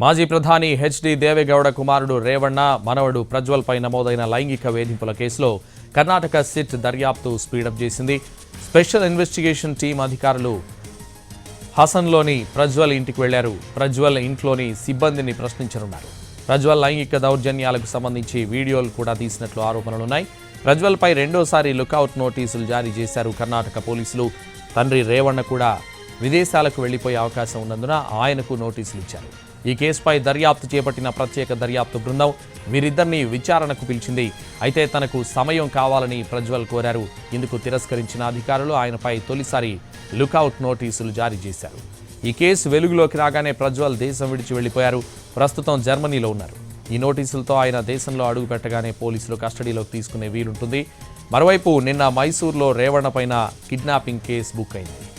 మాజీ ప్రధాని హెచ్డి దేవేగౌడ కుమారుడు రేవణ్ణ మనవడు ప్రజ్వల్ పై నమోదైన లైంగిక వేధింపుల కేసులో కర్ణాటక సిట్ దర్యాప్తు స్పీడప్ చేసింది. స్పెషల్ ఇన్వెస్టిగేషన్ టీం అధికారులు హసన్లోని ప్రజ్వల్ ఇంటికి వెళ్లారు. ప్రజ్వల్ ఇంట్లోని సిబ్బందిని ప్రశ్నించనున్నారు. ప్రజ్వల్ లైంగిక దౌర్జన్యాలకు సంబంధించి వీడియోలు కూడా తీసినట్లు ఆరోపణలున్నాయి. ప్రజ్వల్ పై రెండోసారి లుకౌట్ నోటీసులు జారీ చేశారు కర్ణాటక పోలీసులు. తండ్రి రేవణ్ణ కూడా విదేశాలకు వెళ్లిపోయే అవకాశం ఉన్నందున ఆయనకు నోటీసులు ఇచ్చారు. ఈ కేసుపై దర్యాప్తు చేపట్టిన ప్రత్యేక దర్యాప్తు బృందం వీరిద్దరిని విచారణకు పిలిచింది. అయితే తనకు సమయం కావాలని ప్రజ్వల్ కోరారు. ఇందుకు తిరస్కరించిన అధికారులు ఆయనపై తొలిసారి లుకౌట్ నోటీసులు జారీ చేశారు. ఈ కేసు వెలుగులోకి రాగానే ప్రజ్వల్ దేశం విడిచి వెళ్లిపోయారు. ప్రస్తుతం జర్మనీలో ఉన్నారు. ఈ నోటీసులతో ఆయన దేశంలో అడుగు పెట్టగానే పోలీసులు కస్టడీలోకి తీసుకునే వీలుంటుంది. మరోవైపు నిన్న మైసూర్లో రేవణ్ణ పైన కిడ్నాపింగ్ కేసు బుక్ అయింది.